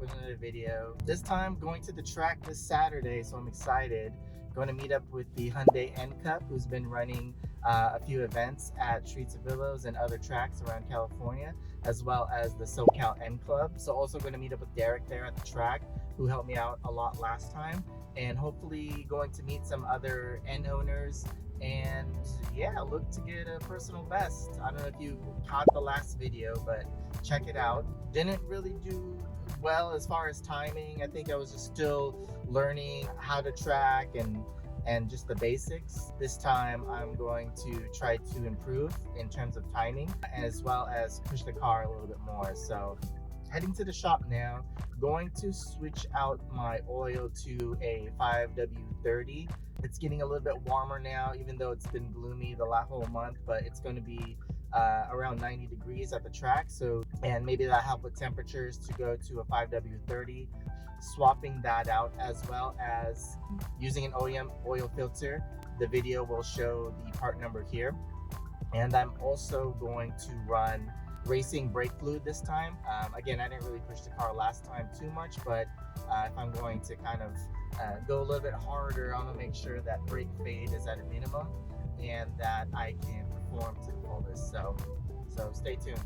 with another video. This time going to the track this Saturday, so I'm excited. Going to meet up with the Hyundai N Cup, who's been running a few events at Streets of Willows and other tracks around California, as well as the SoCal N Club. So also going to meet up with Derek there at the track, who helped me out a lot last time, and hopefully going to meet some other N owners. And yeah, look to get a personal best. I don't know if you caught the last video, but check it out. Didn't really do well as far as timing. I think I was just still learning how to track and just the basics. This time I'm going to try to improve in terms of timing, as well as push the car a little bit more. So heading to the shop now, going to switch out my oil to a 5W30. It's getting a little bit warmer now, even though it's been gloomy the last whole month, but it's going to be around 90 degrees at the track. So, and maybe that'll help with temperatures to go to a 5W30. Swapping that out, as well as using an OEM oil filter. The video will show the part number here. And I'm also going to run racing brake fluid this time. Again, I didn't really push the car last time too much, but if I'm going to kind of go a little bit harder, I'm gonna make sure that brake fade is at a minimum and that I can perform to the fullest. So stay tuned.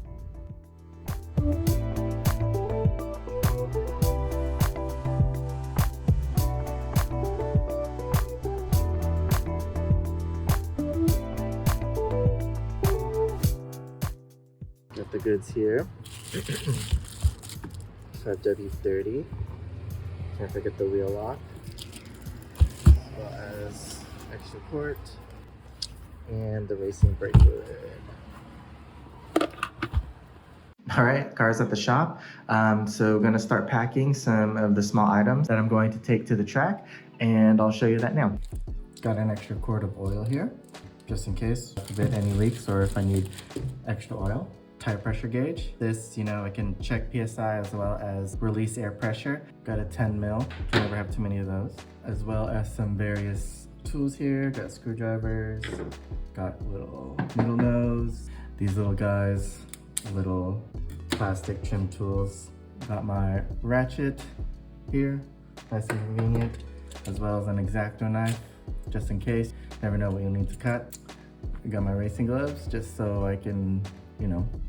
Got the goods here. 5W30. Can't forget the wheel lock, as well as extra port and the racing brake fluid. All right, car's at the shop. So gonna start packing some of the small items that I'm going to take to the track, and I'll show you that now. Got an extra quart of oil here, just in case to prevent any leaks or if I need extra oil. Tire pressure gauge. This, I can check PSI as well as release air pressure. Got a 10 mil, can never have too many of those. As well as some various tools here. Got screwdrivers, got little needle nose, these little guys, little plastic trim tools. Got my ratchet here, nice and convenient, as well as an X-Acto knife, just in case. Never know what you'll need to cut. I got my racing gloves, just so I can,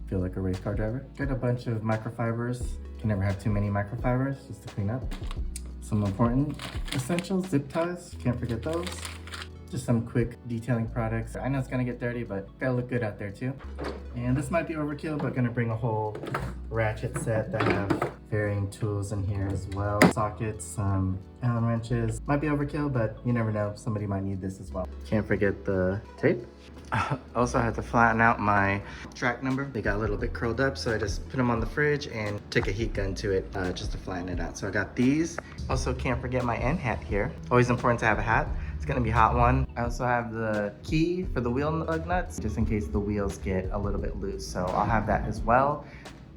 feel like a race car driver. Got a bunch of microfibers. Can never have too many microfibers, just to clean up. Some important essentials, zip ties, can't forget those. Just some quick detailing products. I know it's gonna get dirty, but gotta look good out there too. And this might be overkill, but gonna bring a whole ratchet set that have varying tools in here as well. Sockets, some Allen wrenches. Might be overkill, but you never know, somebody might need this as well. Can't forget the tape. I also had to flatten out my track number. They got a little bit curled up, so I just put them on the fridge and took a heat gun to it just to flatten it out. So I got these. Also can't forget my N hat here. Always important to have a hat. It's gonna be a hot one. I also have the key for the wheel lug nuts, just in case the wheels get a little bit loose. So I'll have that as well,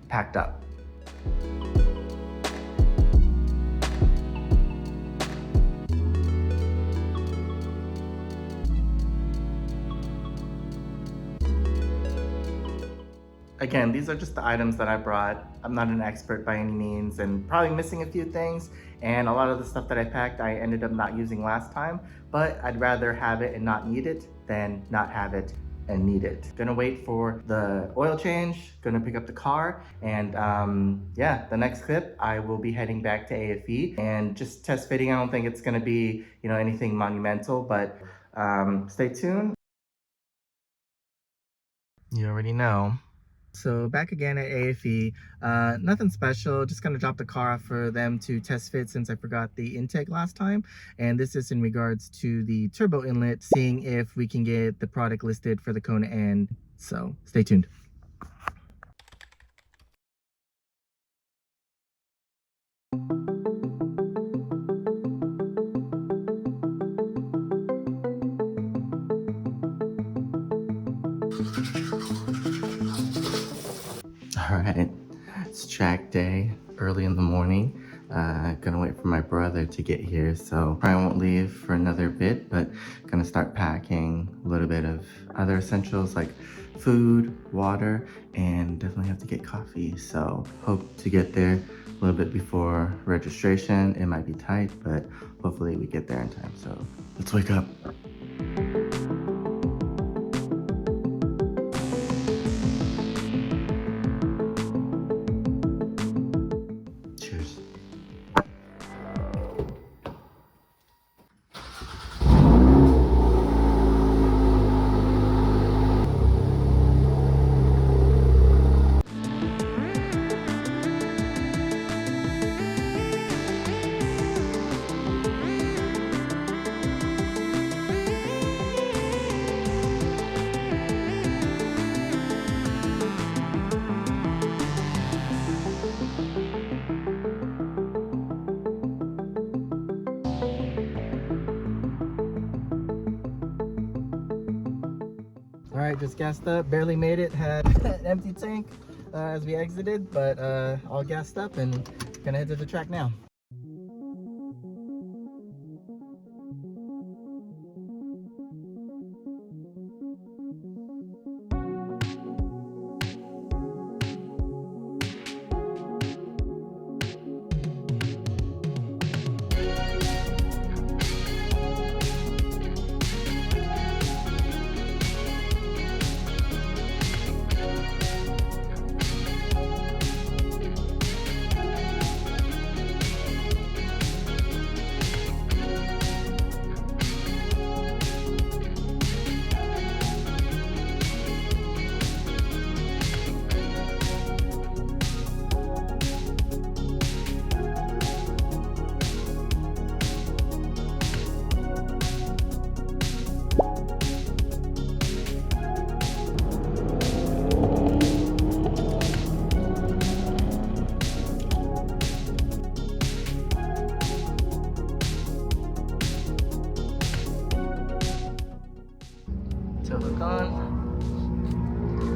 packed up. Again, these are just the items that I brought. I'm not an expert by any means, and probably missing a few things. And a lot of the stuff that I packed, I ended up not using last time, but I'd rather have it and not need it than not have it and need it. Gonna wait for the oil change, gonna pick up the car, and yeah, the next clip, I will be heading back to AFE and just test fitting. I don't think it's gonna be, anything monumental, but stay tuned. You already know. So back again at AFE, nothing special, just gonna drop the car off for them to test fit since I forgot the intake last time. And this is in regards to the turbo inlet, seeing if we can get the product listed for the Kona N. So stay tuned. All right, it's track day, early in the morning. Gonna wait for my brother to get here, so probably won't leave for another bit, but gonna start packing, little bit of other essentials like food, water, and definitely have to get coffee. So hope to get there a little bit before registration. It might be tight, but hopefully we get there in time. So let's wake up. Cheers. All right, just gassed up, barely made it, had an empty tank as we exited, but all gassed up and gonna head to the track now. Hook on,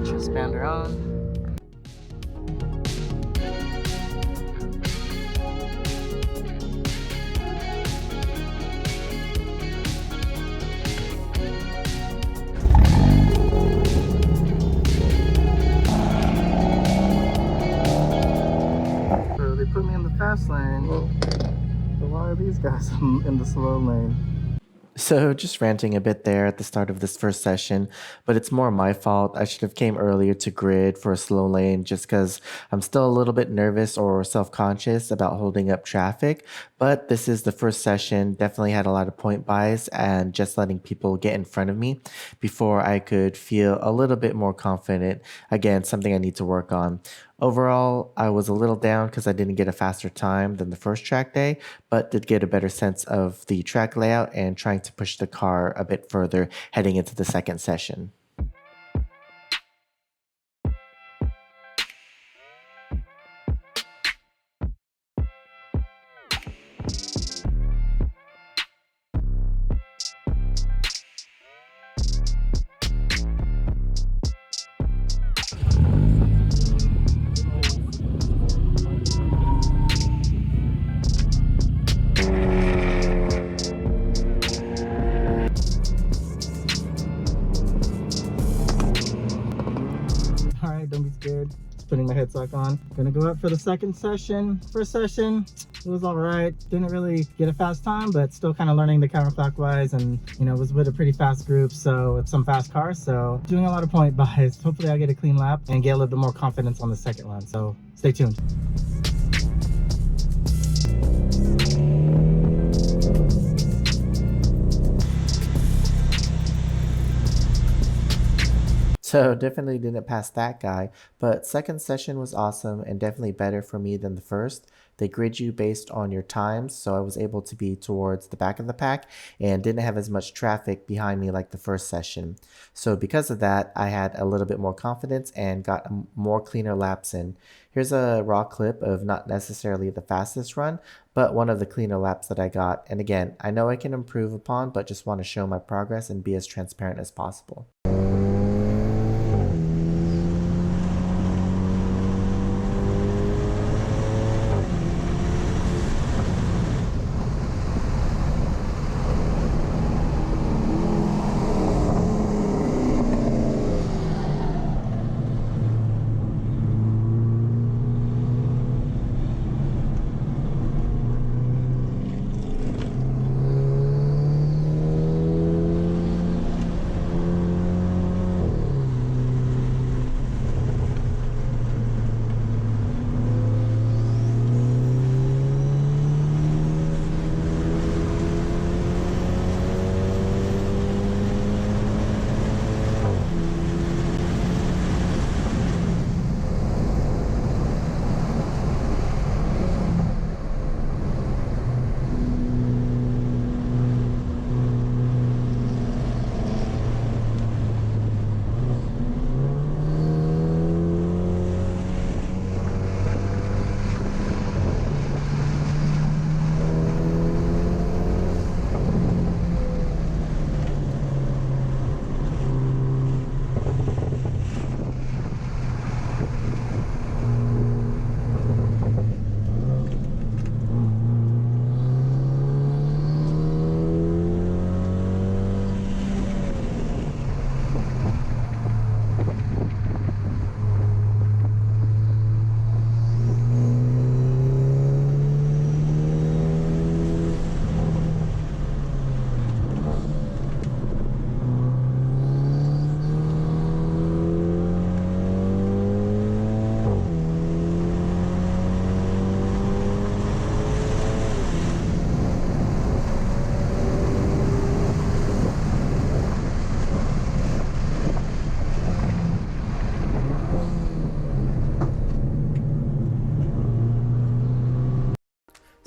transpander on. So they put me in the fast lane, but why are these guys in the slow lane? So just ranting a bit there at the start of this first session, but it's more my fault. I should have came earlier to grid for a slow lane just because I'm still a little bit nervous or self-conscious about holding up traffic. But this is the first session, definitely had a lot of point buys and just letting people get in front of me before I could feel a little bit more confident. Again, something I need to work on. Overall, I was a little down because I didn't get a faster time than the first track day, but did get a better sense of the track layout and trying to push the car a bit further heading into the second session. Don't be scared. Just putting my headstock on. Gonna go up for the second session. First session, it was all right. Didn't really get a fast time, but still kind of learning the counterclockwise, and you know, was with a pretty fast group, so with some fast cars. So doing a lot of point buys. Hopefully I get a clean lap and get a little bit more confidence on the second one. So stay tuned. So definitely didn't pass that guy, but second session was awesome and definitely better for me than the first. They grid you based on your times, so I was able to be towards the back of the pack and didn't have as much traffic behind me like the first session. So because of that, I had a little bit more confidence and got more cleaner laps in. Here's a raw clip of not necessarily the fastest run, but one of the cleaner laps that I got. And again, I know I can improve upon, but just want to show my progress and be as transparent as possible.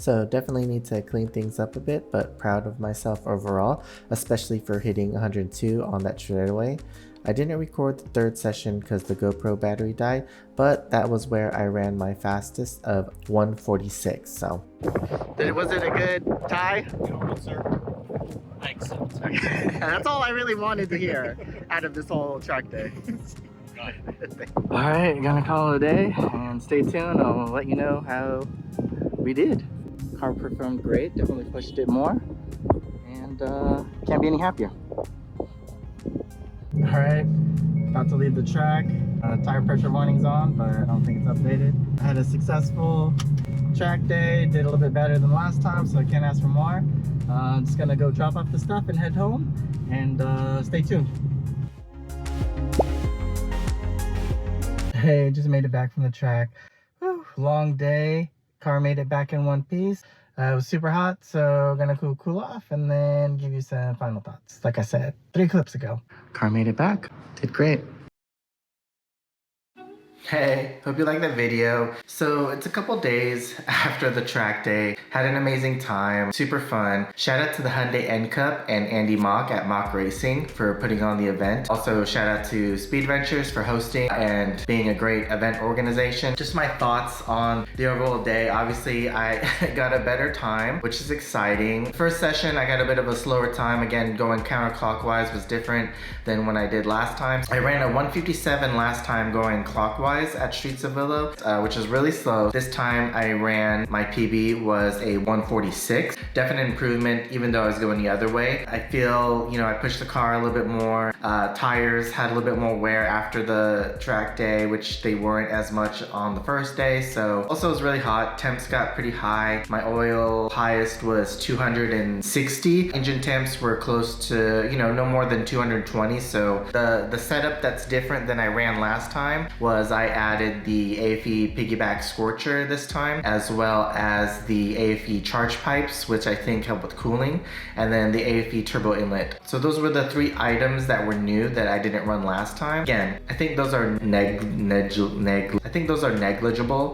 So definitely need to clean things up a bit, but proud of myself overall, especially for hitting 102 on that straightaway. I didn't record the third session because the GoPro battery died, but that was where I ran my fastest of 146. So was it a good tie? Yes, sir. Excellent. That's all I really wanted to hear out of this whole track day. All right, gonna call it a day and stay tuned. I'll let you know how we did. Car performed great, definitely pushed it more, and can't be any happier. All right, about to leave the track. Tire pressure warning's on, but I don't think it's updated. I had a successful track day, did a little bit better than last time, so I can't ask for more. I'm just gonna go drop off the stuff and head home, and stay tuned. Hey, just made it back from the track. Whew, long day. Car made it back in one piece. It was super hot, so gonna cool off and then give you some final thoughts. Like I said, 3 clips ago. Car made it back. Did great. Hey, hope you like that video. So it's a couple days after the track day. Had an amazing time, super fun. Shout out to the Hyundai N Cup and Andy Mock at Mock Racing for putting on the event. Also shout out to Speed Ventures for hosting and being a great event organization. Just my thoughts on the overall day. Obviously I got a better time, which is exciting. First session I got a bit of a slower time. Again, going counterclockwise was different than when I did last time. I ran a 157 last time going clockwise at Streets of Willow, which is really slow. This time I ran, my PB was a 146. Definite improvement even though I was going the other way. I feel, I pushed the car a little bit more. Tires had a little bit more wear after the track day, which they weren't as much on the first day. So also it was really hot. Temps got pretty high. My oil highest was 260. Engine temps were close to, no more than 220. So the setup that's different than I ran last time was I added the AFE piggyback scorcher this time, as well as the AFE charge pipes, which I think help with cooling, and then the AFE turbo inlet. So those were the 3 items that were new that I didn't run last time. Again, I think those are negligible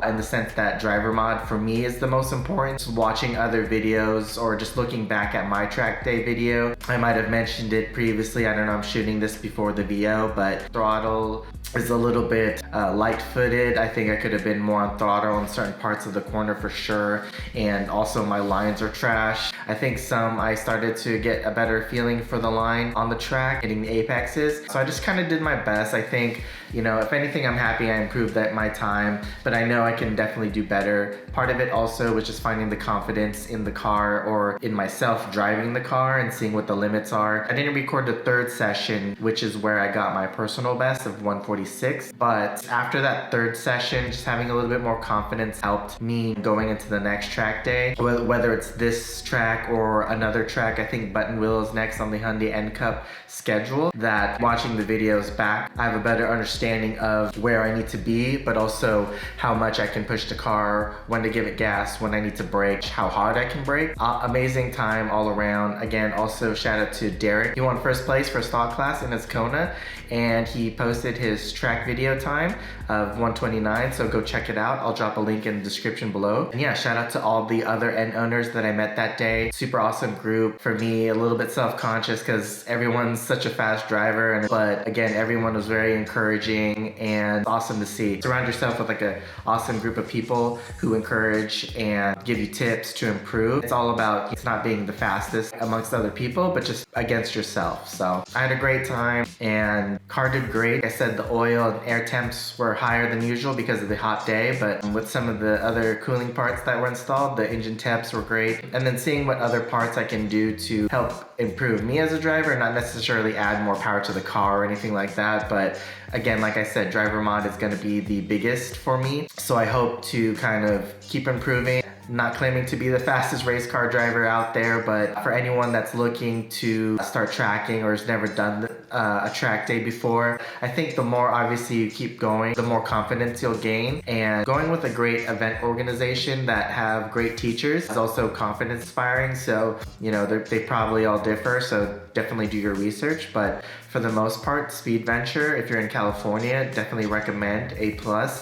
in the sense that driver mod for me is the most important. Just watching other videos or just looking back at my track day video, I might have mentioned it previously. I don't know, I'm shooting this before the VO, but throttle is a little bit light-footed. I think I could have been more on throttle in certain parts of the corner for sure. And also my lines are trash. I think I started to get a better feeling for the line on the track, hitting the apexes. So I just kind of did my best. I think, if anything, I'm happy I improved my time, but I know I can definitely do better. Part of it also was just finding the confidence in the car or in myself driving the car and seeing what the limits are. I didn't record the third session, which is where I got my personal best of 146. But after that third session, just having a little bit more confidence helped me going into the next track day. Whether it's this track or another track, I think Button Willow's next on the Hyundai N Cup schedule, that watching the videos back, I have a better understanding of where I need to be, but also how much I can push the car, when to give it gas, when I need to brake, how hard I can brake. Amazing time all around. Again, also shout out to Derek. He won first place for stock class in his Kona, and he posted his track video time of 129, so go check it out. I'll drop a link in the description below. And yeah, shout out to all the other N owners that I met that day. Super awesome group. For me, a little bit self-conscious because everyone's such a fast driver, but again, everyone was very encouraging and awesome to see. Surround yourself with an awesome group of people who encourage and give you tips to improve. It's all about, it's not being the fastest amongst other people, but just against yourself. So I had a great time and car did great. Like I said, the oil and air temps were higher than usual because of the hot day, but with some of the other cooling parts that were installed, the engine temps were great. And then seeing what other parts I can do to help improve me as a driver, not necessarily add more power to the car or anything like that, but again, like I said, driver mod is going to be the biggest for me. So I hope to kind of keep improving. Not claiming to be the fastest race car driver out there, but for anyone that's looking to start tracking or has never done a track day before, I think the more obviously you keep going, the more confidence you'll gain. And going with a great event organization that have great teachers is also confidence inspiring. So, they probably all differ, so definitely do your research. But For the most part, Speed Venture, if you're in California, definitely recommend A+.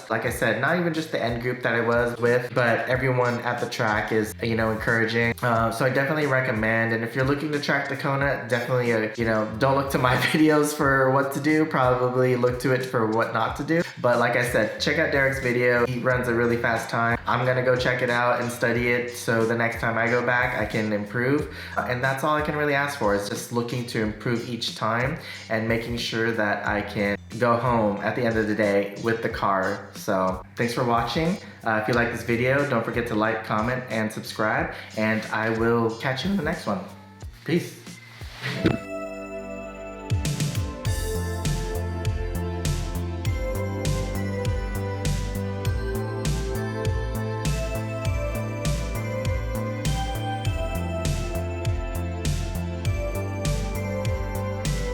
Like I said, not even just the N group that I was with, but everyone at the track is, encouraging. So I definitely recommend, and if you're looking to track the Kona, definitely, don't look to my videos for what to do, probably look to it for what not to do. But like I said, check out Derek's video. He runs a really fast time. I'm gonna go check it out and study it so the next time I go back, I can improve. And that's all I can really ask for, is just looking to improve each time and making sure that I can go home at the end of the day with the car. So thanks for watching. If you like this video, don't forget to like, comment, and subscribe, and I will catch you in the next one. Peace.